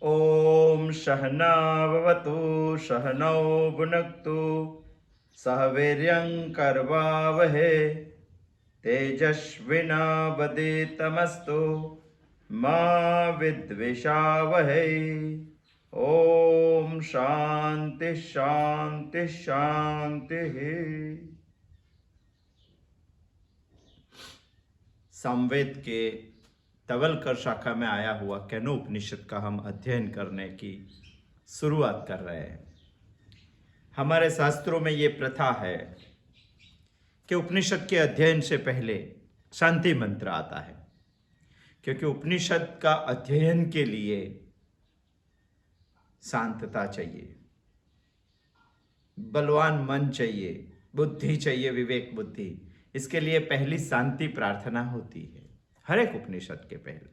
ॐ सहनाववतु सहनौ भुनक्तु सह वीर्यं करवावहै तेजस्विनावधीतमस्तु मा विद्विषावहै। ओम शांति शांति शांति। सामवेद के तवलकर शाखा में आया हुआ केनो उपनिषद का हम अध्ययन करने की शुरुआत कर रहे हैं। हमारे शास्त्रों में ये प्रथा है कि उपनिषद के अध्ययन से पहले शांति मंत्र आता है, क्योंकि उपनिषद का अध्ययन के लिए शांतता चाहिए, बलवान मन चाहिए, बुद्धि चाहिए, विवेक बुद्धि। इसके लिए पहली शांति प्रार्थना होती है हर एक उपनिषद के पहले।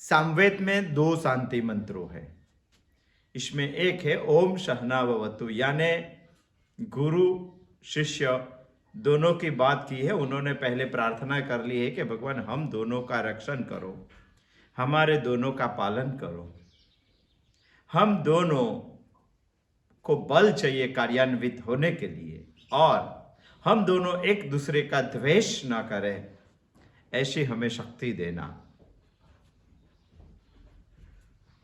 सामवेद में 2 शांति मंत्रों है। इसमें एक है ओम सहनाववतु, यानी गुरु शिष्य दोनों की बात की है। उन्होंने पहले प्रार्थना कर ली है कि भगवान हम दोनों का रक्षण करो, हमारे दोनों का पालन करो। हम दोनों को बल चाहिए कार्यान्वित होने के लिए, और हम दोनों एक दूसरे का द्वेष ना करें, ऐसी हमें शक्ति देना,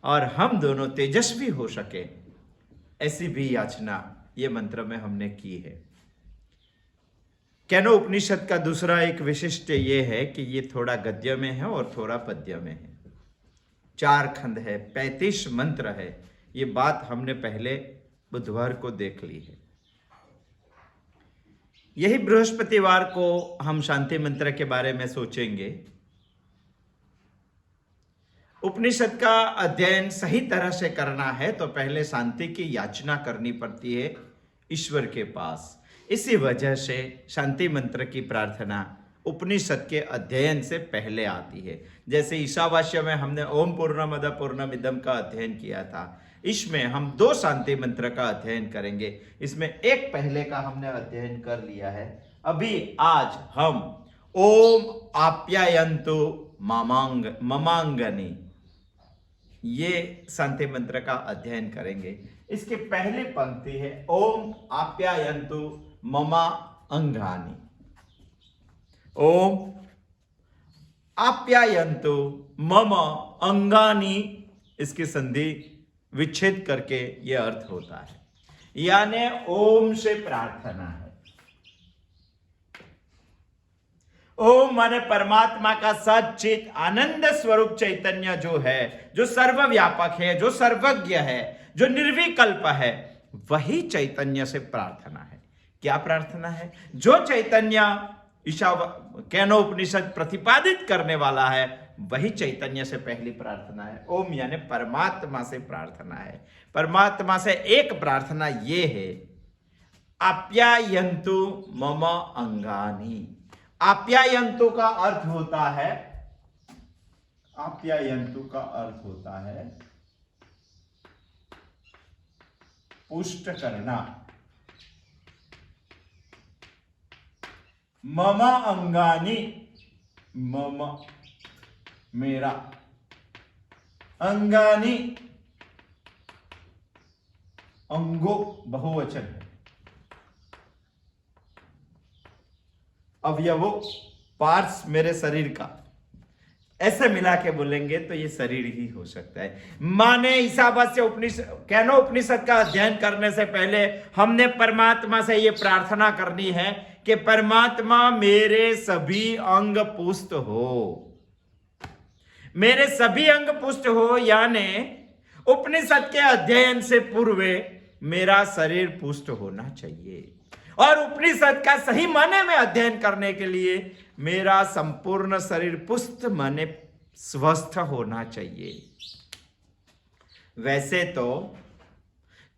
और हम दोनों तेजस्वी हो सके, ऐसी भी याचना ये मंत्र में हमने की है। केनो उपनिषद का दूसरा एक विशिष्ट ये है कि ये थोड़ा गद्य में है और थोड़ा पद्य में है। 4 खंड है, 35 मंत्र है। ये बात हमने पहले बुधवार को देख ली है। यही बृहस्पतिवार को हम शांति मंत्र के बारे में सोचेंगे। उपनिषद का अध्ययन सही तरह से करना है तो पहले शांति की याचना करनी पड़ती है ईश्वर के पास। इसी वजह से शांति मंत्र की प्रार्थना उपनिषद के अध्ययन से पहले आती है। जैसे ईशावास्य में हमने ओम पूर्णमद पूर्णमिदम का अध्ययन किया था, इसमें हम 2 शांति मंत्र का अध्ययन करेंगे। इसमें एक पहले का हमने अध्ययन कर लिया है। अभी आज हम ओम आप्यायन्तु ममांगनी ये शांति मंत्र का अध्ययन करेंगे। इसकी पहली पंक्ति है ओम आप्यायन्तु ममा अंगानि। ओम आप्यायन्तु मम अंगानि, इसकी संधि विच्छेद करके यह अर्थ होता है, यानी ओम से प्रार्थना है। ओम माने परमात्मा का सच्चित आनंद स्वरूप चैतन्य जो है, जो सर्वव्यापक है, जो सर्वज्ञ है, जो निर्विकल्प है, वही चैतन्य से प्रार्थना है। क्या प्रार्थना है? जो चैतन्य केनो उपनिषद प्रतिपादित करने वाला है, वही चैतन्य से पहली प्रार्थना है। ओम यानी परमात्मा से प्रार्थना है। परमात्मा से एक प्रार्थना ये है, आप्यायन्तु मम अंगानि। आप्यायन्तु का अर्थ होता है, आप्यायन्तु का अर्थ होता है पुष्ट करना। मम अंगानि, मम मेरा, अंगानि अंगो बहुवचन है, अवयवों पार्ट्स मेरे शरीर का, ऐसे मिला के बोलेंगे तो ये शरीर ही हो सकता है। माने ईशावास्य उपनिषद केनो उपनिषद का अध्ययन करने से पहले हमने परमात्मा से ये प्रार्थना करनी है कि परमात्मा मेरे सभी अंग पुष्ट हो, मेरे सभी अंग पुष्ट हो, यानी उपनिषद के अध्ययन से पूर्व मेरा शरीर पुष्ट होना चाहिए, और उपनिषद का सही माने में अध्ययन करने के लिए मेरा संपूर्ण शरीर पुष्ट माने स्वस्थ होना चाहिए। वैसे तो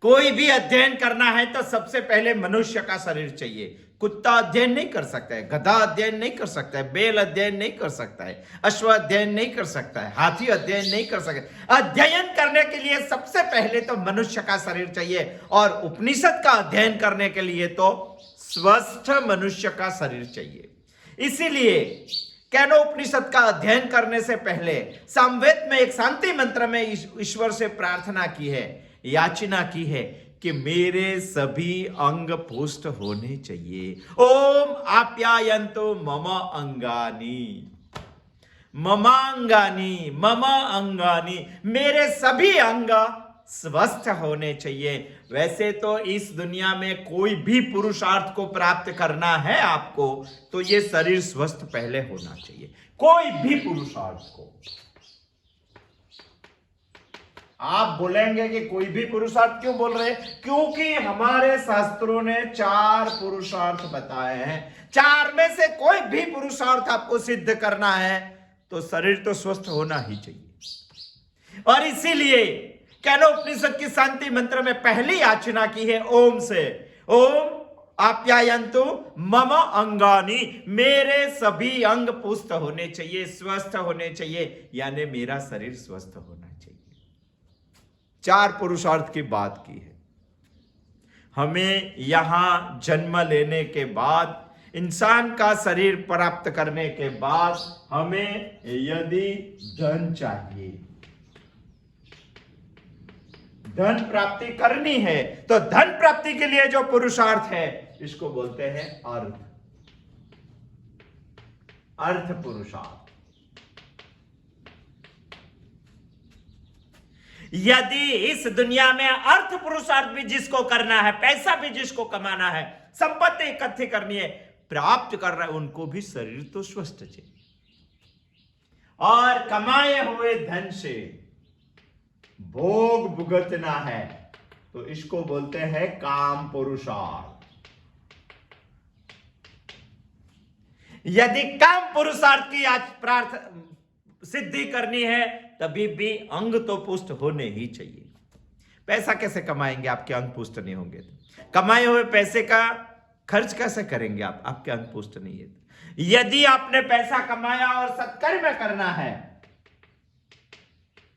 कोई भी अध्ययन करना है तो सबसे पहले मनुष्य का शरीर चाहिए। कुत्ता अध्ययन नहीं कर सकता है, गधा अध्ययन नहीं कर सकता है, बैल अध्ययन नहीं कर सकता है, अश्व अध्ययन नहीं कर सकता है, हाथी अध्ययन नहीं कर सकता। अध्ययन करने के लिए सबसे पहले तो मनुष्य का शरीर चाहिए, और उपनिषद का अध्ययन करने के लिए तो स्वस्थ मनुष्य का शरीर चाहिए। इसीलिए केनोपनिषद का अध्ययन करने से पहले सामवेद में एक शांति मंत्र में ईश्वर से प्रार्थना की है, याचना की है कि मेरे सभी अंग पुष्ट होने चाहिए। ओम आप्यायन्तु मम अंगानि, ममांगानी, मम अंगानी, मेरे सभी अंग स्वस्थ होने चाहिए। वैसे तो इस दुनिया में कोई भी पुरुषार्थ को प्राप्त करना है आपको, तो ये शरीर स्वस्थ पहले होना चाहिए। कोई भी पुरुषार्थ को आप बोलेंगे कि कोई भी पुरुषार्थ क्यों बोल रहे हैं? क्योंकि हमारे शास्त्रों ने 4 पुरुषार्थ बताए हैं। 4 में से कोई भी पुरुषार्थ आपको सिद्ध करना है तो शरीर तो स्वस्थ होना ही चाहिए। और इसीलिए केनोपनिषद की शांति मंत्र में पहली याचना की है ओम से। ओम आप्यायन्तु मम अंगानि, मेरे सभी अंग पुष्ट होने चाहिए, स्वस्थ होने चाहिए, यानी मेरा शरीर स्वस्थ होना चाहिए। 4 पुरुषार्थ की बात की है। हमें यहां जन्म लेने के बाद, इंसान का शरीर प्राप्त करने के बाद हमें यदि धन चाहिए, धन प्राप्ति करनी है, तो धन प्राप्ति के लिए जो पुरुषार्थ है इसको बोलते हैं अर्थ, अर्थ पुरुषार्थ। यदि इस दुनिया में अर्थ पुरुषार्थ भी जिसको करना है, पैसा भी जिसको कमाना है, संपत्ति इकट्ठी करनी है, प्राप्त कर रहा है, उनको भी शरीर तो स्वस्थ चाहिए। और कमाए हुए धन से भोग भुगतना है तो इसको बोलते हैं काम पुरुषार्थ। यदि काम पुरुषार्थ की आज सिद्धि करनी है, तभी भी अंग तो पुष्ट होने ही चाहिए। पैसा कैसे कमाएंगे? आपके अंग पुष्ट नहीं होंगे तो। कमाए हुए पैसे का खर्च कैसे करेंगे आप? आपके अंग पुष्ट नहीं है। यदि आपने पैसा कमाया और सत्कर्म करना है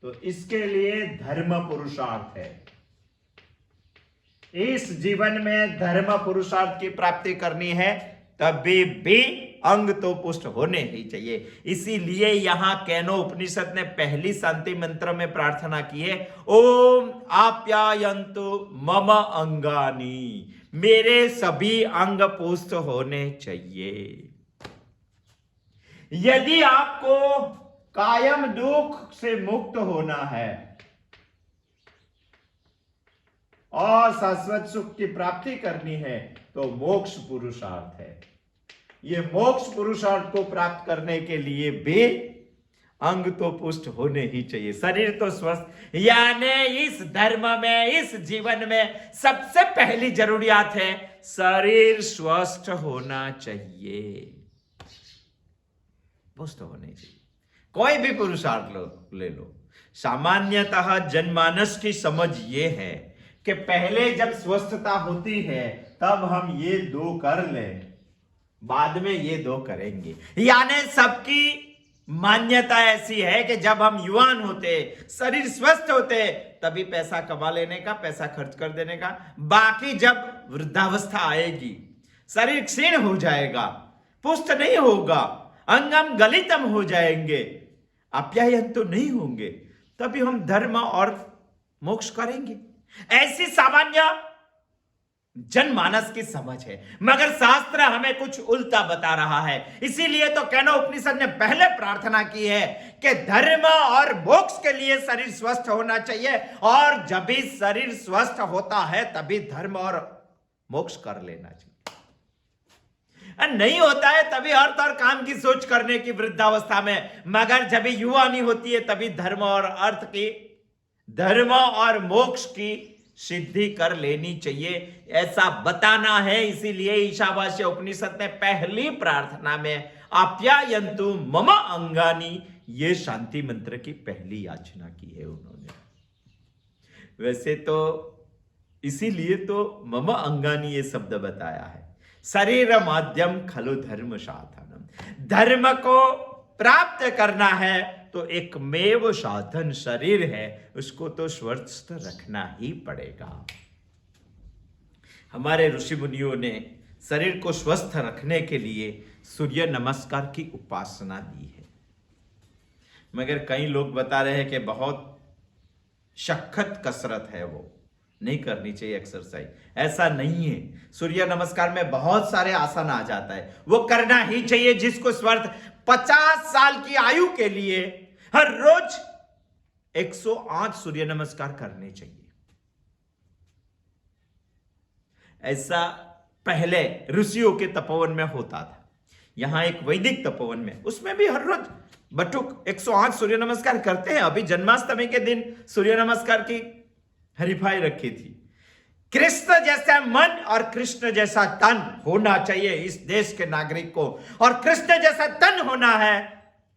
तो इसके लिए धर्म पुरुषार्थ है। इस जीवन में धर्म पुरुषार्थ की प्राप्ति करनी है, तभी भी अंग तो पुष्ट होने ही चाहिए। इसीलिए यहां केनोपनिषद ने पहली शांति मंत्र में प्रार्थना की है, ओम आप्यायन्तु मम अंगानि, मेरे सभी अंग पुष्ट होने चाहिए। यदि आपको कायम दुख से मुक्त होना है और शाश्वत सुख की प्राप्ति करनी है तो मोक्ष पुरुषार्थ है। ये मोक्ष पुरुषार्थ को प्राप्त करने के लिए भी अंग तो पुष्ट होने ही चाहिए, शरीर तो स्वस्थ। यानी इस धर्म में, इस जीवन में सबसे पहली जरूरियात है शरीर स्वस्थ होना चाहिए, पुष्ट होने चाहिए। कोई भी पुरुषार्थ ले लो। सामान्यतः जनमानस की समझ ये है कि पहले जब स्वस्थता होती है तब हम ये 2 कर लें, बाद में ये 2 करेंगे। यानी सबकी मान्यता ऐसी है कि जब हम युवान होते, शरीर स्वस्थ होते, तभी पैसा कमा लेने का, पैसा खर्च कर देने का। बाकी जब वृद्धावस्था आएगी, शरीर क्षीण हो जाएगा, पुष्ट नहीं होगा, अंगम गलितम हो जाएंगे, आप्यायन तो नहीं होंगे, तभी हम धर्म और मोक्ष करेंगे। ऐसी सामान्य जनमानस की समझ है, मगर शास्त्र हमें कुछ उल्टा बता रहा है। इसीलिए तो केनोपनिषद ने पहले प्रार्थना की है कि धर्म और मोक्ष के लिए शरीर स्वस्थ होना चाहिए, और जब भी शरीर स्वस्थ होता है तभी धर्म और मोक्ष कर लेना चाहिए। नहीं होता है तभी अर्थ और काम की सोच करने की वृद्धावस्था में, मगर जब युवा नहीं होती है तभी धर्म और अर्थ की, धर्म और मोक्ष की सिद्धि कर लेनी चाहिए, ऐसा बताना है। इसीलिए ईशावास्य उपनिषद ने पहली प्रार्थना में आप्यायन्तु मम अंगानि, ये शांति मंत्र की पहली याचना की है उन्होंने। वैसे तो इसीलिए तो मम अंगानि ये शब्द बताया है। शरीर माध्यम खलु धर्म साधनम, धर्म को प्राप्त करना है तो एकमेव साधन शरीर है, उसको तो स्वस्थ रखना ही पड़ेगा। हमारे ऋषि मुनियों ने शरीर को स्वस्थ रखने के लिए सूर्य नमस्कार की उपासना दी है। मगर कई लोग बता रहे हैं कि बहुत सख्त कसरत है, वो नहीं करनी चाहिए एक्सरसाइज। ऐसा नहीं है। सूर्य नमस्कार में बहुत सारे आसन आ जाता है, वो करना ही चाहिए। जिसको स्वर्थ 50 साल की आयु के लिए हर रोज 108 सूर्य नमस्कार करने चाहिए। ऐसा पहले ऋषियों के तपोवन में होता था। यहां एक वैदिक तपोवन में, उसमें भी हर रोज बटुक 108 सूर्य नमस्कार करते हैं। अभी जन्माष्टमी के दिन सूर्य नमस्कार की हरिफाई रखी थी। कृष्ण जैसा मन और कृष्ण जैसा तन होना चाहिए इस देश के नागरिक को, और कृष्ण जैसा तन होना है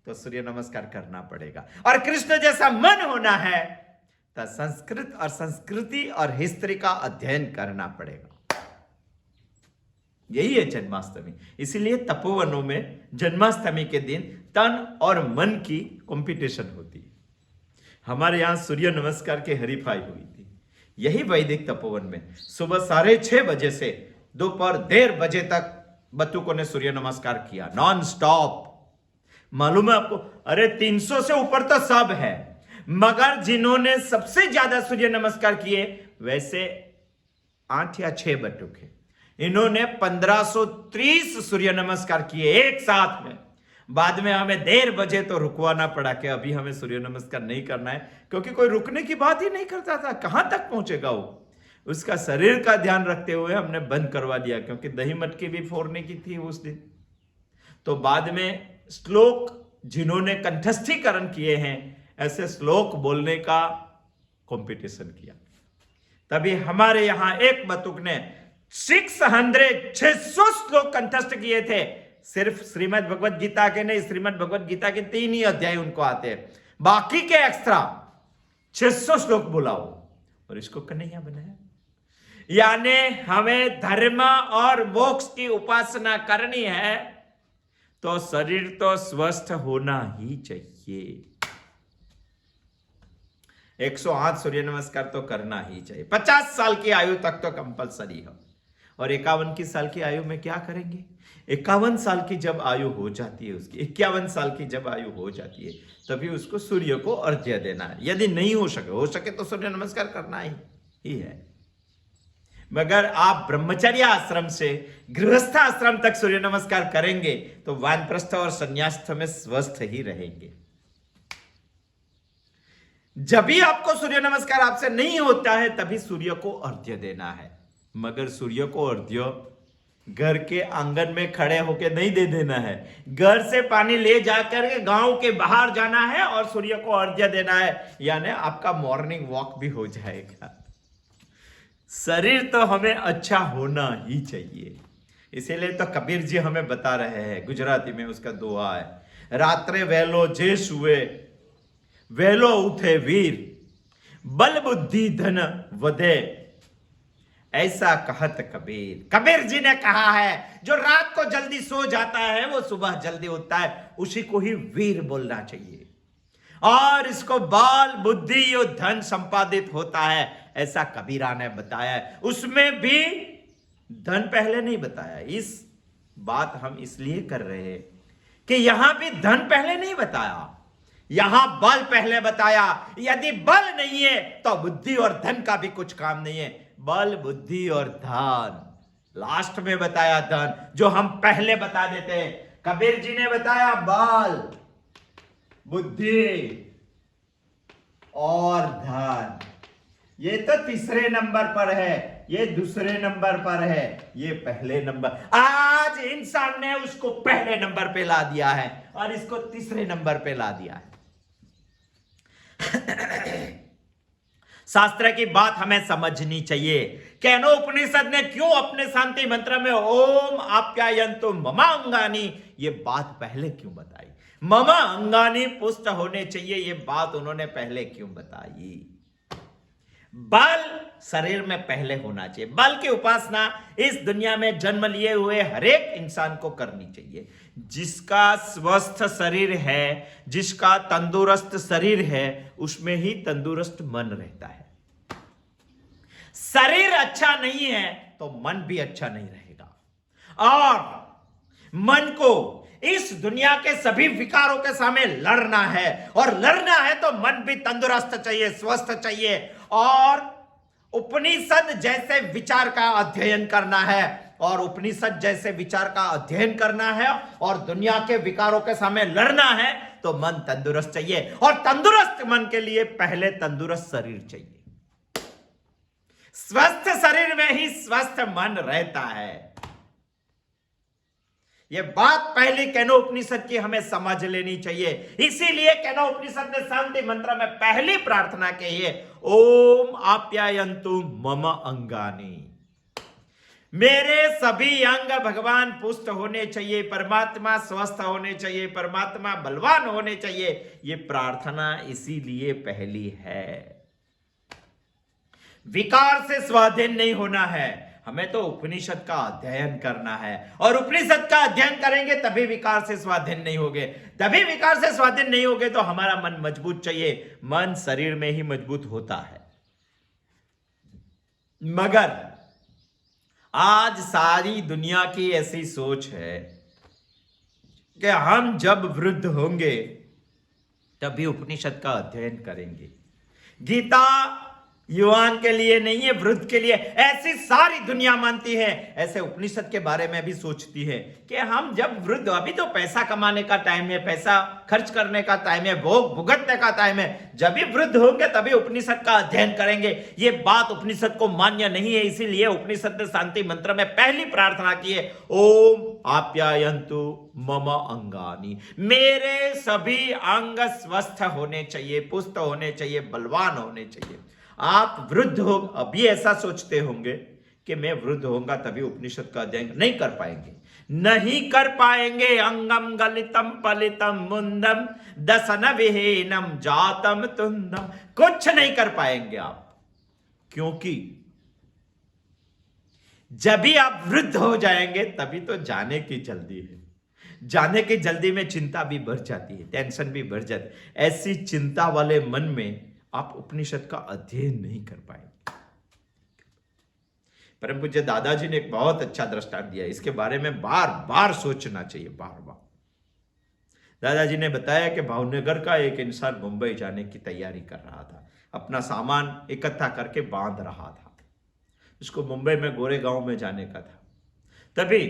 तो सूर्य नमस्कार करना पड़ेगा, और कृष्ण जैसा मन होना है तो संस्कृत और संस्कृति और हिस्ट्री का अध्ययन करना पड़ेगा। यही है जन्माष्टमी। इसीलिए तपोवनों में जन्माष्टमी के दिन तन और मन की कंपटीशन होती है। हमारे यहां सूर्य नमस्कार की हरीफाई हुई थी, यही वैदिक तपोवन में। सुबह 6:30 बजे से दोपहर 1:30 बजे तक बतुकों ने सूर्य नमस्कार किया, नॉन स्टॉप। मालूम है आपको? अरे 300 से ऊपर तो सब है, मगर जिन्होंने सबसे ज्यादा सूर्य नमस्कार किए वैसे 8 या 6 बटुक है। इन्होंने 1530 सूर्य नमस्कार किए एक साथ में। बाद में हमें 1:30 बजे तो रुकवाना पड़ा कि अभी हमें सूर्य नमस्कार नहीं करना है, क्योंकि कोई रुकने की बात ही नहीं करता था। कहां तक पहुंचेगा वो? उसका शरीर का ध्यान रखते हुए हमने बंद करवा दिया, क्योंकि दही मटकी भी फोड़ने की थी उस दिन। तो बाद में श्लोक जिन्होंने कंठस्थीकरण किए हैं, ऐसे श्लोक बोलने का कंपटीशन किया। तभी हमारे यहां एक बतुक ने 600 श्लोक कंठस्थ किए थे। सिर्फ श्रीमद् भगवत गीता के नहीं, श्रीमद् भगवत गीता के 3 ही अध्याय उनको आते हैं, बाकी के एक्स्ट्रा 600 श्लोक बुलाओ, और इसको कन्हैया बनाया। यानी हमें धर्म और मोक्ष की उपासना करनी है तो शरीर तो स्वस्थ होना ही चाहिए। 108 सूर्य नमस्कार तो करना ही चाहिए। 50 साल की आयु तक तो कंपलसरी है। और 51 साल की आयु में क्या करेंगे? 51 साल की जब आयु हो जाती है उसकी, 51 साल की जब आयु हो जाती है, तभी उसको सूर्य को अर्घ्य देना है। यदि नहीं हो सके तो सूर्य नमस्कार करना ही है। मगर आप ब्रह्मचर्य आश्रम से गृहस्थ आश्रम तक सूर्य नमस्कार करेंगे तो वानप्रस्थ और संन्यास्त में स्वस्थ ही रहेंगे। जब भी आपको सूर्य नमस्कार आपसे नहीं होता है तभी सूर्य को अर्घ्य देना है। मगर सूर्य को अर्घ्य घर के आंगन में खड़े होकर नहीं दे देना है, घर से पानी ले जाकर के गांव के बाहर जाना है और सूर्य को अर्घ्य देना है। यानी आपका मॉर्निंग वॉक भी हो जाएगा। शरीर तो हमें अच्छा होना ही चाहिए। इसीलिए तो कबीर जी हमें बता रहे हैं, गुजराती में उसका दोहा है, रात्रे वेलो जे सुए वेलो उठे वीर, बल बुद्धि धन वधे, ऐसा कहत कबीर। कबीर जी ने कहा है जो रात को जल्दी सो जाता है वो सुबह जल्दी उठता है, उसी को ही वीर बोलना चाहिए। और इसको बल बुद्धि और धन संपादित होता है, ऐसा कबीरा ने बताया है। उसमें भी धन पहले नहीं बताया। इस बात हम इसलिए कर रहे हैं कि यहां भी धन पहले नहीं बताया, यहां बल पहले बताया। यदि बल नहीं है तो बुद्धि और धन का भी कुछ काम नहीं है। बल बुद्धि और धन लास्ट में बताया, धन जो हम पहले बता देते हैं। कबीर जी ने बताया बल बुद्धि और धन, ये तो तीसरे नंबर पर है, ये दूसरे नंबर पर है, ये पहले नंबर। आज इंसान ने उसको पहले नंबर पे ला दिया है और इसको तीसरे नंबर पे ला दिया है। शास्त्र की बात हमें समझनी चाहिए। केनोपनिषद ने क्यों अपने शांति मंत्र में ओम आप्यायन्तु मम अंगानि ये बात पहले क्यों बताई? मम अंगानि पुष्ट होने चाहिए, ये बात उन्होंने पहले क्यों बताई? बल शरीर में पहले होना चाहिए। बल की उपासना इस दुनिया में जन्म लिए हुए हर एक इंसान को करनी चाहिए। जिसका स्वस्थ शरीर है, जिसका तंदुरुस्त शरीर है, उसमें ही तंदुरुस्त मन रहता है। शरीर अच्छा नहीं है तो मन भी अच्छा नहीं रहेगा। और मन को इस दुनिया के सभी विकारों के सामने लड़ना है, और लड़ना है तो मन भी तंदुरुस्त चाहिए, स्वस्थ चाहिए, और उपनिषद जैसे विचार का अध्ययन करना है, और उपनिषद जैसे विचार का अध्ययन करना है, और दुनिया के विकारों के सामने लड़ना है तो मन तंदुरुस्त चाहिए, और तंदुरुस्त मन के लिए पहले तंदुरुस्त शरीर चाहिए। स्वस्थ शरीर में ही स्वस्थ मन रहता है। यह बात पहली केनोपनिषद की हमें समझ लेनी चाहिए। इसीलिए केनोपनिषद ने शांति मंत्र में पहली प्रार्थना की है, ओम आप्यायन्तु मम अंगानि। मेरे सभी अंग भगवान पुष्ट होने चाहिए, परमात्मा स्वस्थ होने चाहिए, परमात्मा बलवान होने चाहिए। यह प्रार्थना इसीलिए पहली है। विकार से स्वाधीन नहीं होना है, हमें तो उपनिषद का अध्ययन करना है, और उपनिषद का अध्ययन करेंगे तभी विकार से स्वाधीन नहीं होगे। तभी विकार से स्वाधीन नहीं होगे तो हमारा मन मजबूत चाहिए। मन शरीर में ही मजबूत होता है। मगर आज सारी दुनिया की ऐसी सोच है कि हम जब वृद्ध होंगे तभी उपनिषद का अध्ययन करेंगे। गीता युवान के लिए नहीं है, वृद्ध के लिए। ऐसी सारी दुनिया मानती है, ऐसे उपनिषद के बारे में भी सोचती है कि हम जब वृद्ध, अभी तो पैसा कमाने का टाइम है, पैसा खर्च करने का टाइम है, भोग भुगतने का टाइम है, जब भी वृद्ध होंगे तभी उपनिषद का अध्ययन करेंगे। ये बात उपनिषद को मान्य नहीं है। इसीलिए उपनिषद ने शांति मंत्र में पहली प्रार्थना की है, ओम आप्यायन्तु मम अंगानि। मेरे सभी अंग स्वस्थ होने चाहिए, पुष्ट होने चाहिए, बलवान होने चाहिए। आप वृद्ध हो, अभी ऐसा सोचते होंगे कि मैं वृद्ध होऊंगा तभी उपनिषद का अध्ययन नहीं कर पाएंगे। नहीं कर पाएंगे। अंगम गलितम पलितम मुंदम दसन विहीनम जातम तुंदम, कुछ नहीं कर पाएंगे आप। क्योंकि जब भी आप वृद्ध हो जाएंगे तभी तो जाने की जल्दी है। जाने की जल्दी में चिंता भी बढ़ जाती है, टेंशन भी बढ़ जाती है। ऐसी चिंता वाले मन में आप उपनिषद का अध्ययन नहीं कर पाएंगे। परम पूज्य दादाजी ने एक बहुत अच्छा दृष्टांत दिया, इसके बारे में बार बार सोचना चाहिए, बार बार। दादाजी ने बताया कि भावनगर का एक इंसान मुंबई जाने की तैयारी कर रहा था, अपना सामान इकट्ठा करके बांध रहा था। उसको मुंबई में गोरेगांव में जाने का था। तभी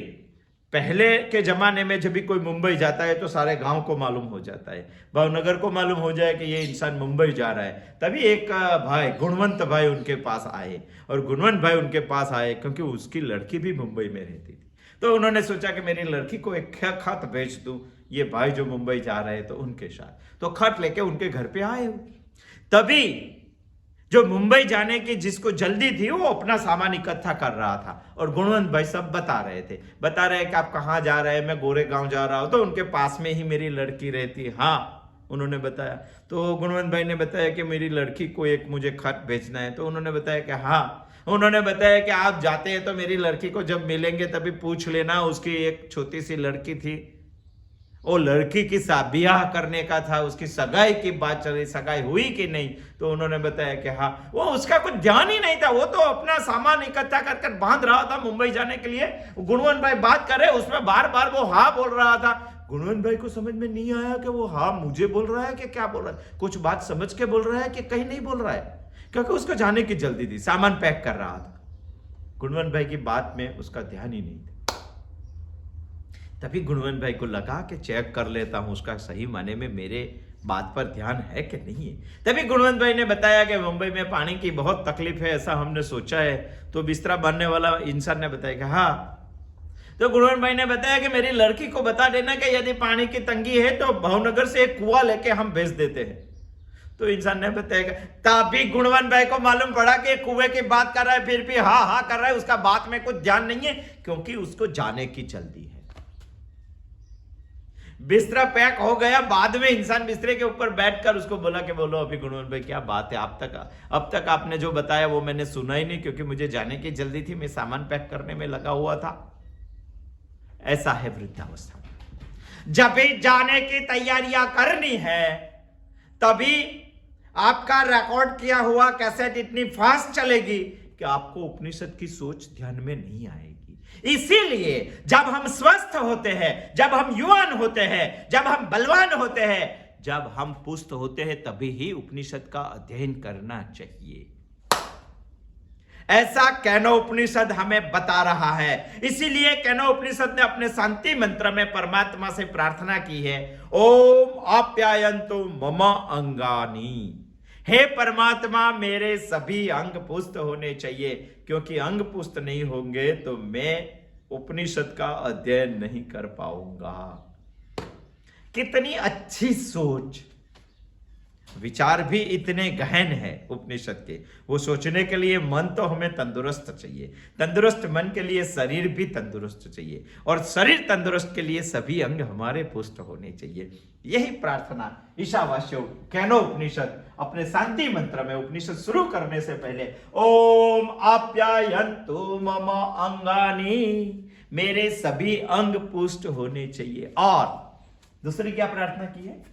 पहले के जमाने में जब भी कोई मुंबई जाता है तो सारे गांव को मालूम हो जाता है, भावनगर को मालूम हो जाए कि ये इंसान मुंबई जा रहा है। तभी एक भाई, गुणवंत भाई उनके पास आए, और गुणवंत भाई उनके पास आए क्योंकि उसकी लड़की भी मुंबई में रहती थी। तो उन्होंने सोचा कि मेरी लड़की को एक खत भेज दूं, ये भाई जो मुंबई जा रहे हैं तो उनके साथ। तो खत लेके उनके घर पे आए। तभी जो मुंबई जाने की जिसको जल्दी थी वो अपना सामान इकट्ठा कर रहा था, और गुणवंत भाई सब बता रहे थे कि आप कहाँ जा रहे हैं। मैं गोरेगांव जा रहा हूं, तो उनके पास में ही मेरी लड़की रहती है। हाँ, उन्होंने बताया। तो गुणवंत भाई ने बताया कि मेरी लड़की को एक मुझे खत भेजना है। तो उन्होंने बताया कि हाँ। उन्होंने बताया कि आप जाते हैं तो मेरी लड़की को जब मिलेंगे तभी पूछ लेना, उसकी एक छोटी सी लड़की थी, वो लड़की की ब्याह करने का था, उसकी सगाई की बात चल रही, सगाई हुई कि नहीं। तो उन्होंने बताया कि हाँ। वो उसका कुछ ध्यान ही नहीं था, वो तो अपना सामान इकट्ठा कर कर बांध रहा था मुंबई जाने के लिए। गुणवंत भाई बात कर रहे, उसमें बार बार वो हाँ बोल रहा था। गुणवंत भाई को समझ में नहीं आया कि वो हाँ मुझे बोल रहा है कि क्या बोल रहा है, कुछ बात समझ के बोल रहा है कि कहीं नहीं बोल रहा है, क्योंकि उसको जाने की जल्दी थी, सामान पैक कर रहा था। गुणवंत भाई की बात में उसका ध्यान ही नहीं था। तभी गुणवंत भाई को लगा कि चेक कर लेता हूं उसका सही माने में मेरे बात पर ध्यान है कि नहीं है। तभी गुणवंत भाई ने बताया कि मुंबई में पानी की बहुत तकलीफ है, ऐसा हमने सोचा है। तो बिस्तरा बांधने वाला इंसान ने बताया कि हाँ। तो गुणवंत भाई ने बताया कि मेरी लड़की को बता देना कि यदि पानी की तंगी है तो भावनगर से एक कुआं लेके हम भेज देते हैं। तो इंसान ने बताया, तभी गुणवंत भाई को मालूम पड़ा कि कुएं की बात कर रहा है, फिर भी हाँ हाँ कर रहा है, उसका बात में कुछ ध्यान नहीं है, क्योंकि उसको जाने की जल्दी है। बिस्तरा पैक हो गया। बाद में इंसान बिस्तरे के ऊपर बैठकर उसको बोला कि बोलो अभी गुणवंत भाई क्या बात है, अब तक आपने जो बताया वो मैंने सुना ही नहीं, क्योंकि मुझे जाने की जल्दी थी, मैं सामान पैक करने में लगा हुआ था। ऐसा है वृद्धावस्था। जब भी जाने की तैयारियां करनी है तभी आपका रिकॉर्ड किया हुआ कैसेट इतनी फास्ट चलेगी कि आपको उपनिषद की सोच ध्यान में नहीं आएगी। इसीलिए जब हम स्वस्थ होते हैं, जब हम युवान होते हैं, जब हम बलवान होते हैं, जब हम पुष्ट होते हैं, तभी ही उपनिषद का अध्ययन करना चाहिए। ऐसा कैनोपनिषद हमें बता रहा है। इसीलिए कैनोपनिषद ने अपने शांति मंत्र में परमात्मा से प्रार्थना की है, ओम आप्यायन्तु मम अंगानि। हे परमात्मा, मेरे सभी अंग पुष्ट होने चाहिए, क्योंकि अंग पुष्ट नहीं होंगे तो मैं उपनिषद का अध्ययन नहीं कर पाऊंगा। कितनी अच्छी सोच, विचार भी इतने गहन है उपनिषद के। वो सोचने के लिए मन तो हमें तंदुरुस्त चाहिए, तंदुरुस्त मन के लिए शरीर भी तंदुरुस्त चाहिए, और शरीर तंदुरुस्त के लिए सभी अंग हमारे पुष्ट होने चाहिए। यही प्रार्थना ईशावास्य कैनोपनिषद अपने शांति मंत्र में उपनिषद शुरू करने से पहले ओम आप्यायन्तु मम अंगानि, मेरे सभी अंग पुष्ट होने चाहिए। और दूसरी क्या प्रार्थना की है?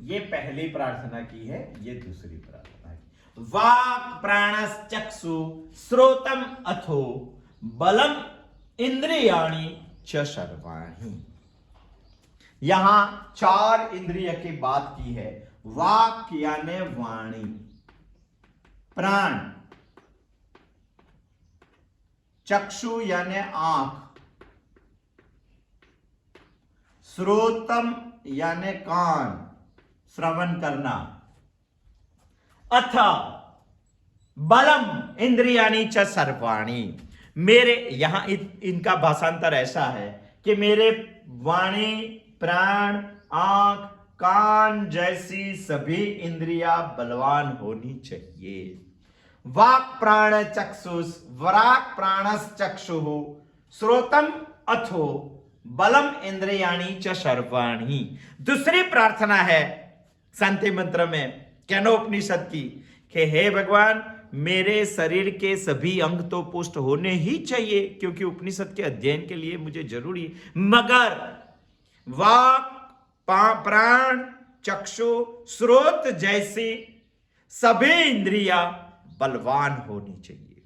ये पहली प्रार्थना की है, ये दूसरी प्रार्थना की। वाक् प्राणश्चक्षु श्रोतम अथो बलम इंद्रियाणि च सर्वाणि। यहां 4 इंद्रिय की बात की है। वाक यानी वाणी, प्राण, चक्षु यानी आंख, श्रोतम यानी कान, श्रवण करना, अथ बलम इंद्रियाणि च सर्वाणि। मेरे यहां इनका भाषांतर ऐसा है कि मेरे वाणी, प्राण, आंख, कान जैसी सभी इंद्रियां बलवान होनी चाहिए। वाक् प्राण चक्षुष, वराक् प्राणश्चक्षुः, श्रोतम अथो बलम इंद्रियाणि च सर्वाणि। दूसरी प्रार्थना है शांति मंत्र में कैनोपनिषद की कि हे भगवान, मेरे शरीर के सभी अंग तो पुष्ट होने ही चाहिए, क्योंकि उपनिषद के अध्ययन के लिए मुझे जरूरी, मगर वाक, प्राण, चक्षु, श्रोत जैसी सभी इंद्रियां बलवान होनी चाहिए।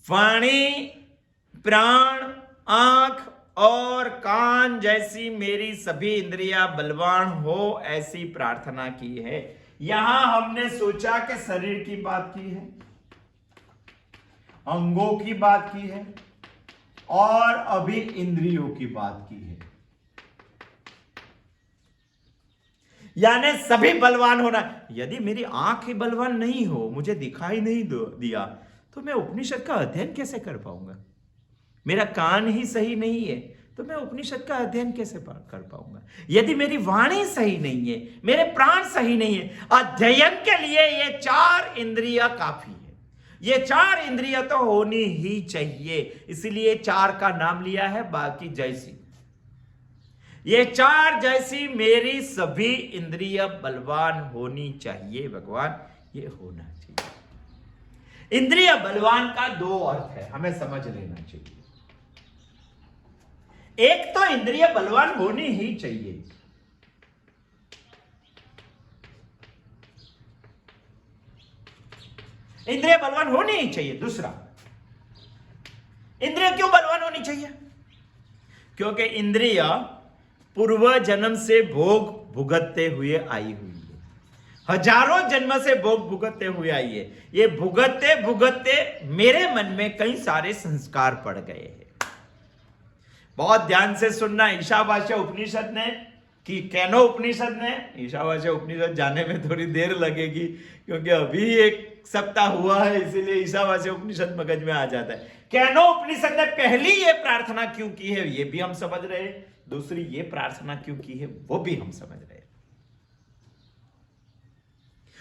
वाणी, प्राण, आंख और कान जैसी मेरी सभी इंद्रियां बलवान हो, ऐसी प्रार्थना की है। यहां हमने सोचा कि शरीर की बात की है, अंगों की बात की है, और अभी इंद्रियों की बात की है। यानी सभी बलवान होना। यदि मेरी आंख ही बलवान नहीं हो, मुझे दिखाई नहीं दिया, तो मैं उपनिषद का अध्ययन कैसे कर पाऊंगा? मेरा कान ही सही नहीं है तो मैं उपनिषद का अध्ययन कैसे कर पाऊंगा? यदि मेरी वाणी सही नहीं है, मेरे प्राण सही नहीं है, अध्ययन के लिए ये 4 इंद्रियां काफी है। ये 4 इंद्रियां तो होनी ही चाहिए, इसलिए 4 का नाम लिया है, बाकी जैसी। ये 4 जैसी मेरी सभी इंद्रियां बलवान होनी चाहिए भगवान, ये होना चाहिए। इंद्रिय बलवान का 2 अर्थ है, हमें समझ लेना चाहिए। एक तो इंद्रिय बलवान होनी ही चाहिए, इंद्रिय बलवान होनी ही चाहिए। दूसरा, इंद्रिय क्यों बलवान होनी चाहिए? क्योंकि इंद्रिय पूर्व जन्म से भोग भुगतते हुए आई हुई है, हजारों जन्म से भोग भुगतते हुए आई है। ये भुगतते भुगतते मेरे मन में कई सारे संस्कार पड़ गए हैं। बहुत ध्यान से सुनना, ईशावास्य उपनिषद ने कि कैनो उपनिषद ने, ईशावास्य उपनिषद जाने में थोड़ी देर लगेगी क्योंकि अभी 1 सप्ताह हुआ है, इसीलिए ईशावास्य उपनिषद मगज में आ जाता है। कैनो उपनिषद ने पहली ये प्रार्थना क्यों की है, ये भी हम समझ रहे हैं। दूसरी ये प्रार्थना क्यों की है, वो भी हम समझ रहे हैं।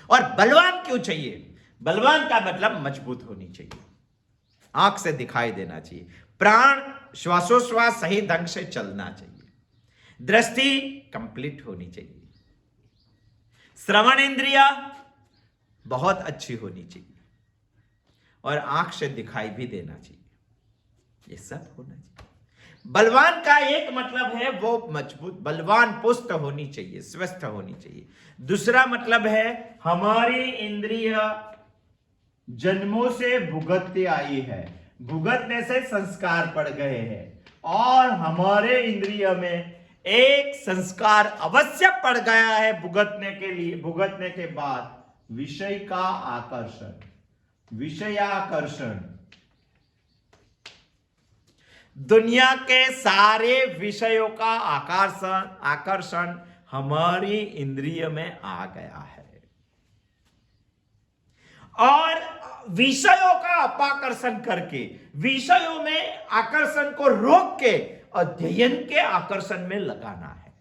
और बलवान क्यों चाहिए? बलवान का मतलब मजबूत होनी चाहिए, आंख से दिखाई देना चाहिए, प्राण श्वासोश्वास सही ढंग से चलना चाहिए, दृष्टि कंप्लीट होनी चाहिए, श्रवण इंद्रिया बहुत अच्छी होनी चाहिए, और आंख से दिखाई भी देना चाहिए। ये सब होना चाहिए। बलवान का एक मतलब है वो मजबूत, बलवान पुष्ट होनी चाहिए, स्वस्थ होनी चाहिए। दूसरा मतलब है हमारी इंद्रिय जन्मों से भुगतती आई है, भुगतने से संस्कार पड़ गए हैं और हमारे इंद्रिय में एक संस्कार अवश्य पड़ गया है भुगतने के लिए, भुगतने के बाद विषय का आकर्षण, विषयाकर्षण। दुनिया के सारे विषयों का आकर्षण हमारी इंद्रिय में आ गया है और विषयों का अपाकर्षण करके, विषयों में आकर्षण को रोक के अध्ययन के आकर्षण में लगाना है।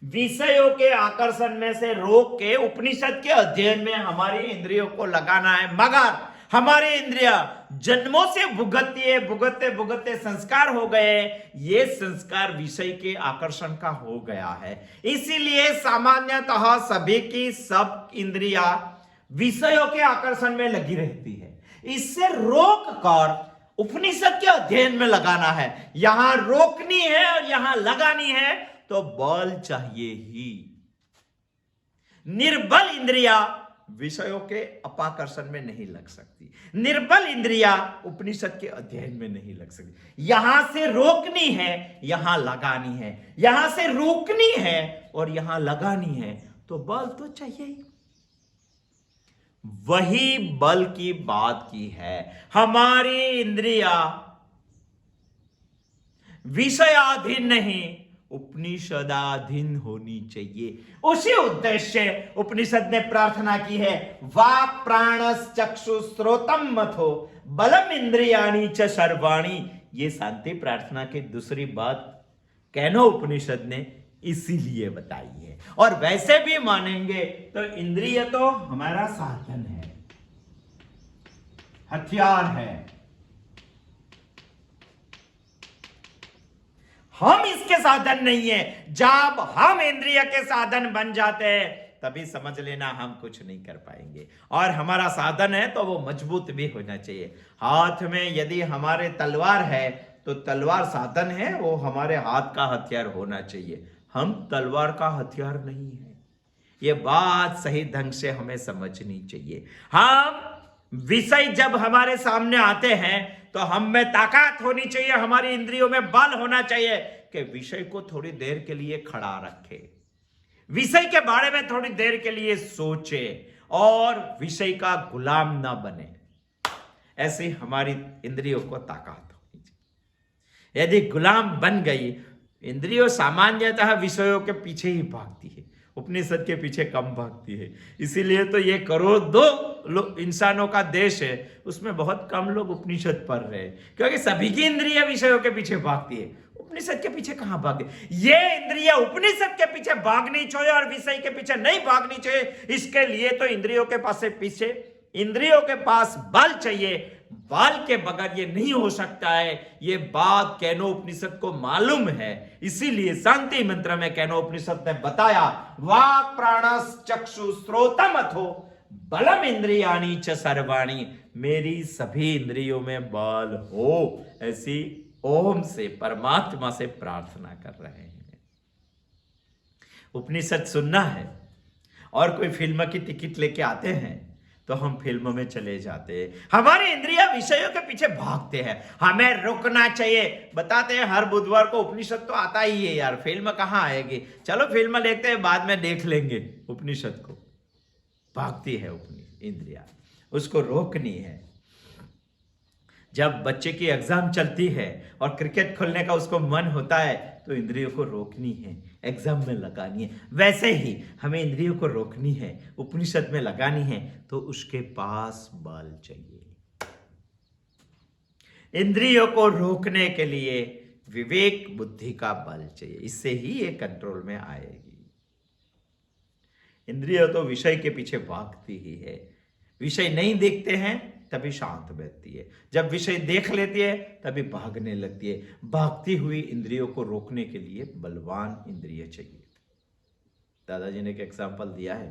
विषयों के आकर्षण में से रोक के उपनिषद के अध्ययन में हमारी इंद्रियों को लगाना है, मगर हमारी इंद्रिया जन्मों से भुगतती है, भुगतते भुगतते संस्कार हो गए, ये संस्कार विषय के आकर्षण का हो गया है। इसीलिए सामान्यतः सभी की सब इंद्रिया विषयों के आकर्षण में लगी रहती है। इससे रोक कर उपनिषद के अध्ययन में लगाना है। यहां रोकनी है और यहां लगानी है तो बल चाहिए ही। निर्बल इंद्रिया विषयों के अपाकर्षण में नहीं लग सकती, निर्बल इंद्रिया उपनिषद के अध्ययन में नहीं लग सकती। यहां से रोकनी है, यहां लगानी है, यहां से रोकनी है और यहां लगानी है तो बल तो चाहिए ही। वही बल की बात की है। हमारी इंद्रिया विषयाधीन नहीं, उपनिषदाधीन होनी चाहिए। उसी उद्देश्य उपनिषद ने प्रार्थना की है, वाक् प्राणस चक्षु श्रोतम मथो बलम इंद्रियाणि च सर्वाणि। ये शांति प्रार्थना की दूसरी बात कैनो उपनिषद ने इसीलिए बताई है। और वैसे भी मानेंगे तो इंद्रिय तो हमारा साधन है, हथियार है। हम इसके साधन नहीं है। जब हम इंद्रिय के साधन बन जाते हैं तभी समझ लेना हम कुछ नहीं कर पाएंगे। और हमारा साधन है तो वो मजबूत भी होना चाहिए। हाथ में यदि हमारे तलवार है तो तलवार साधन है, वो हमारे हाथ का हथियार होना चाहिए। हम तलवार का हथियार नहीं है। ये बात सही ढंग से हमें समझनी चाहिए। हम विषय जब हमारे सामने आते हैं तो हम में ताकत होनी चाहिए, हमारी इंद्रियों में बल होना चाहिए कि विषय को थोड़ी देर के लिए खड़ा रखे, विषय के बारे में थोड़ी देर के लिए सोचे और विषय का गुलाम ना बने। ऐसी हमारी इंद्रियों को ताकत होनी चाहिए। यदि गुलाम बन गई, इंद्रियों सामान्यतः विषयों के पीछे ही भागती है, उपनिषद के पीछे कम भागती है। इसीलिए तो ये करोड़ों इंसानों का देश है, उसमें बहुत कम लोग उपनिषद पढ़ रहे हैं, क्योंकि सभी की इंद्रियां विषयों के पीछे भागती है। उपनिषद के पीछे कहां भागे? ये इंद्रियां उपनिषद के पीछे भागनी चाहिए और विषय के पीछे नहीं भागनी चाहिए। इसके लिए तो इंद्रियों के पास बल चाहिए। बल के बगैर ये नहीं हो सकता है। ये बात कैनो उपनिषद को मालूम है। इसीलिए शांति मंत्र में कैनो उपनिषद ने बताया, वाक् प्राणस चक्षु श्रोतम अथो बलम इंद्रियाणि च सर्वाणि। मेरी सभी इंद्रियों में बल हो, ऐसी ओम से, परमात्मा से प्रार्थना कर रहे हैं। उपनिषद सुनना है और कोई फिल्म की टिकट लेके आते हैं तो हम फिल्म में चले जाते हैं। हमारी इंद्रियां विषयों के पीछे भागते हैं, हमें रुकना चाहिए। बताते हैं हर बुधवार को उपनिषद तो आता ही है यार, फिल्म कहां आएगी, चलो फिल्म देखते हैं, बाद में देख लेंगे। उपनिषद को भागती है इंद्रियां, उसको रोकनी है। जब बच्चे की एग्जाम चलती है और क्रिकेट खेलने का उसको मन होता है तो इंद्रियों को रोकनी है, एग्जाम में लगानी है। वैसे ही हमें इंद्रियों को रोकनी है, उपनिषद में लगानी है, तो उसके पास बल चाहिए। इंद्रियों को रोकने के लिए विवेक बुद्धि का बल चाहिए, इससे ही ये कंट्रोल में आएगी। इंद्रिय तो विषय के पीछे भागती ही है। विषय नहीं देखते हैं तभी शांत बैठती है, जब विषय देख लेती है तभी भागने लगती है। भागती हुई इंद्रियों को रोकने के लिए बलवान इंद्रिय चाहिए। दादाजी ने एक एग्जाम्पल दिया है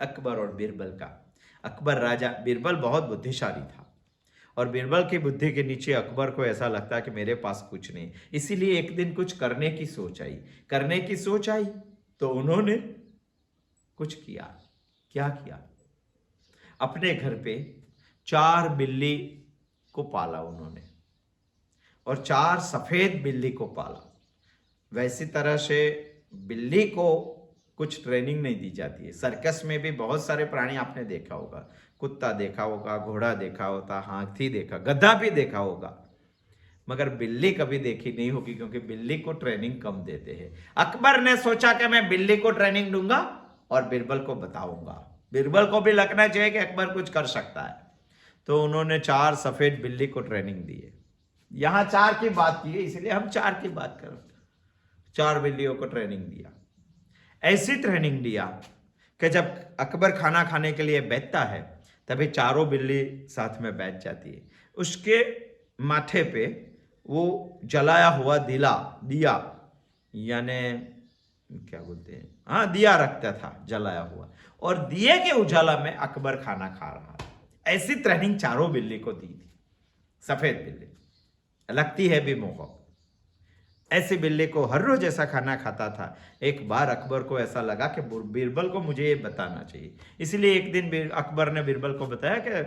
अकबर और बीरबल का। अकबर राजा, बीरबल बहुत बुद्धिशाली था और बीरबल की बुद्धि के नीचे अकबर को ऐसा लगता कि मेरे पास कुछ नहीं। इसीलिए एक दिन कुछ करने की सोच आई तो उन्होंने कुछ किया। क्या किया? अपने घर पे 4 बिल्ली को पाला उन्होंने और 4 सफेद बिल्ली को पाला। वैसी तरह से बिल्ली को कुछ ट्रेनिंग नहीं दी जाती है। सर्कस में भी बहुत सारे प्राणी आपने देखा होगा, कुत्ता देखा होगा, घोड़ा देखा होता, हाथी देखा, गधा भी देखा होगा, मगर बिल्ली कभी देखी नहीं होगी, क्योंकि बिल्ली को ट्रेनिंग कम देते हैं। अकबर ने सोचा कि मैं बिल्ली को ट्रेनिंग दूंगा और बिरबल को बताऊंगा, बिरबल को भी लगना चाहिए कि अकबर कुछ कर सकता है। तो उन्होंने 4 सफेद बिल्ली को ट्रेनिंग दी है। यहां 4 की बात की है, इसलिए हम 4 की बात कर रहे हैं। 4 बिल्लियों को ट्रेनिंग दिया। ऐसी ट्रेनिंग दिया कि जब अकबर खाना खाने के लिए बैठता है तभी चारों बिल्ली साथ में बैठ जाती है। उसके माथे पे वो जलाया हुआ दिया यानी क्या बोलते हैं, हाँ, दिया रखता था जलाया हुआ, और दिए के उजाला में अकबर खाना खा रहा है। ऐसी ट्रेनिंग चारों बिल्ली को दी थी। सफेद बिल्ली लगती है भी मोहक। ऐसी बिल्ली को हर रोज ऐसा खाना खाता था। एक बार अकबर को ऐसा लगा कि बीरबल को मुझे ये बताना चाहिए, इसलिए एक दिन अकबर ने बीरबल को बताया कि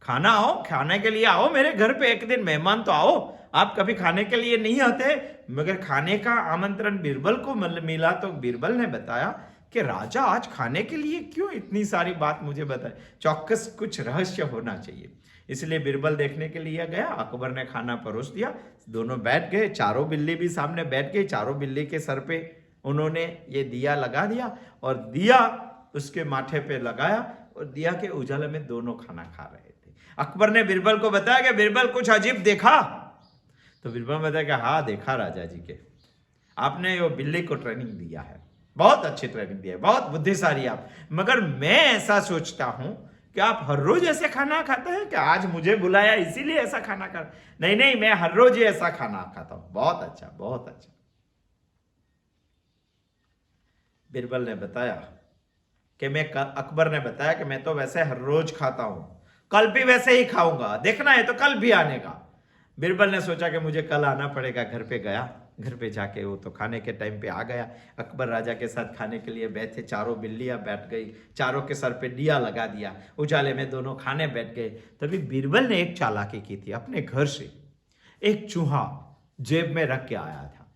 खाना आओ, खाने के लिए आओ मेरे घर पे, एक दिन मेहमान तो आओ, आप कभी खाने के लिए नहीं आते। मगर खाने का आमंत्रण बीरबल को मिला तो बीरबल ने बताया कि राजा आज खाने के लिए क्यों इतनी सारी बात मुझे बताए, चौकस कुछ रहस्य होना चाहिए। इसलिए बीरबल देखने के लिए गया। अकबर ने खाना परोस दिया, दोनों बैठ गए, चारों बिल्ली भी सामने बैठ गई। चारों बिल्ली के सर पे उन्होंने ये दिया लगा दिया और दिया उसके माथे पे लगाया और दिया के उजाले में दोनों खाना खा रहे थे। अकबर ने बीरबल को बताया कि बीरबल कुछ अजीब देखा? तो बीरबल बताया कि हाँ देखा राजा जी के, आपने वो बिल्ली को ट्रेनिंग दिया है, बहुत अच्छी ट्रेनिंग दी है, बहुत बुद्धिशाली आप, मगर मैं ऐसा सोचता हूं कि आप हर रोज ऐसे खाना खाते हैं कि आज मुझे बुलाया इसीलिए ऐसा खाना खा? नहीं नहीं, मैं हर रोज ही ऐसा खाना खाता हूं। बहुत अच्छा, बहुत अच्छा। बीरबल ने बताया कि अकबर ने बताया कि मैं तो वैसे हर रोज खाता हूं, कल भी वैसे ही खाऊंगा, देखना है तो कल भी आने का। बीरबल ने सोचा कि मुझे कल आना पड़ेगा। घर पे गया, घर पे जाके वो तो खाने के टाइम पे आ गया। अकबर राजा के साथ खाने के लिए बैठे, चारों बिल्लियां बैठ गई, चारों के सर पे दिया लगा दिया, उजाले में दोनों खाने बैठ गए। तभी बीरबल ने एक चालाकी की थी, अपने घर से एक चूहा जेब में रख के आया था।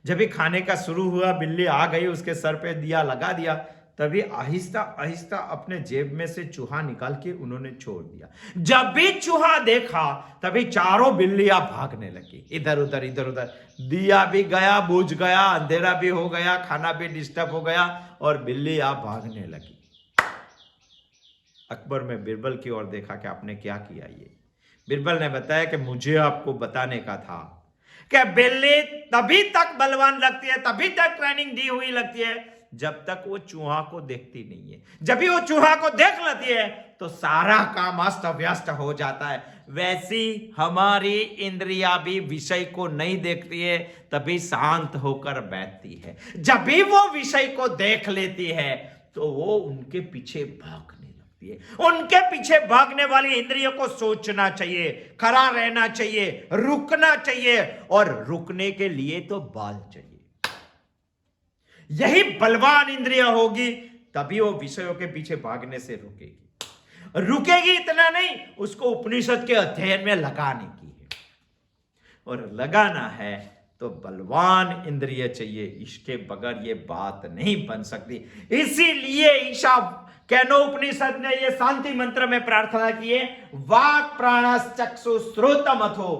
जब भी खाने का शुरू हुआ, बिल्ली आ गई, उसके सर पे दिया लगा दिया, तभी आहिस्ता आहिस्ता अपने जेब में से चूहा निकाल के उन्होंने छोड़ दिया। जब भी चूहा देखा तभी चारों बिल्लियां भागने लगी, इधर उधर इधर उधर। दिया भी गया, बुझ गया, अंधेरा भी हो गया, खाना भी डिस्टर्ब हो गया और बिल्लियां भागने लगी। अकबर में बीरबल की ओर देखा कि आपने क्या किया। ये बीरबल ने बताया कि मुझे आपको बताने का था कि बिल्ली तभी तक बलवान लगती है, तभी तक ट्रेनिंग दी हुई लगती है जब तक वो चूहा को देखती नहीं है। जब भी वो चूहा को देख लेती है तो सारा काम अस्त व्यस्त हो जाता है। वैसी हमारी इंद्रियां भी विषय को नहीं देखती है, तभी शांत होकर बैठती है। जब भी वो विषय को देख लेती है तो वो उनके पीछे भागने लगती है। उनके पीछे भागने वाली इंद्रियों को सोचना चाहिए, खड़ा रहना चाहिए, रुकना चाहिए, और रुकने के लिए तो बाल चाहिए। यही बलवान इंद्रिया होगी तभी वो विषयों के पीछे भागने से रुकेगी इतना नहीं, उसको उपनिषद के अध्ययन में लगाने की है, और लगाना है तो बलवान इंद्रिय चाहिए। इसके बगैर ये बात नहीं बन सकती। इसीलिए ईशा केनोपनिषद ने ये शांति मंत्र में प्रार्थना की है, वाक् प्राणश्चक्षु श्रोतम अथो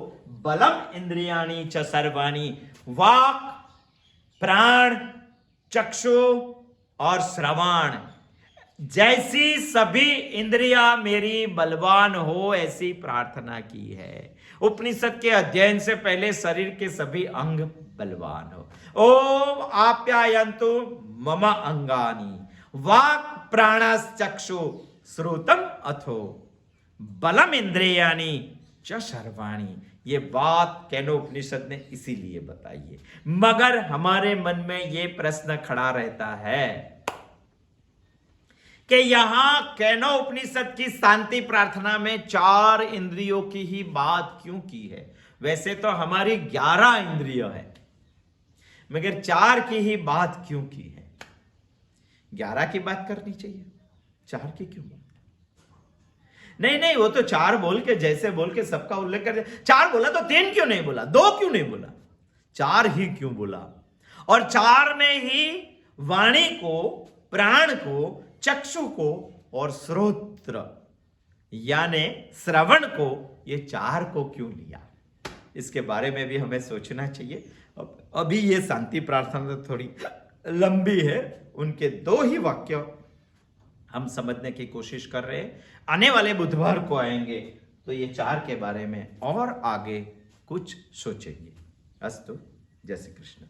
बलम इंद्रियाणि च सर्वाणि। वाक्, प्राण, चक्षु और श्रवण जैसी सभी इंद्रियां मेरी बलवान हो, ऐसी प्रार्थना की है। उपनिषद के अध्ययन से पहले शरीर के सभी अंग बलवान हो। ओम आप्यायन्तु मम अंगानि वाक् प्राणश्चक्षु श्रोतम अथो बलम इंद्रियाणि च सर्वाणि। ये बात केनोपनिषद ने इसीलिए बताई है। मगर हमारे मन में ये प्रश्न खड़ा रहता है कि यहां केनोपनिषद की शांति प्रार्थना में 4 इंद्रियों की ही बात क्यों की है? वैसे तो हमारी 11 इंद्रियों है, मगर 4 की ही बात क्यों की है? 11 की बात करनी चाहिए, 4 की क्यों? नहीं नहीं, वो तो 4 बोल के जैसे बोल के सबका उल्लेख कर दिया। 4 बोला तो 3 क्यों नहीं बोला, 2 क्यों नहीं बोला, 4 ही क्यों बोला? और 4 में ही वाणी को, प्राण को, चक्षु को और श्रोत्र यानी श्रवण को, ये 4 को क्यों लिया? इसके बारे में भी हमें सोचना चाहिए। अभी ये शांति प्रार्थना थोड़ी लंबी है, उनके 2 ही वाक्य हम समझने की कोशिश कर रहे हैं। आने वाले बुधवार को आएंगे तो ये 4 के बारे में और आगे कुछ सोचेंगे। अस्तु, जय श्री कृष्ण।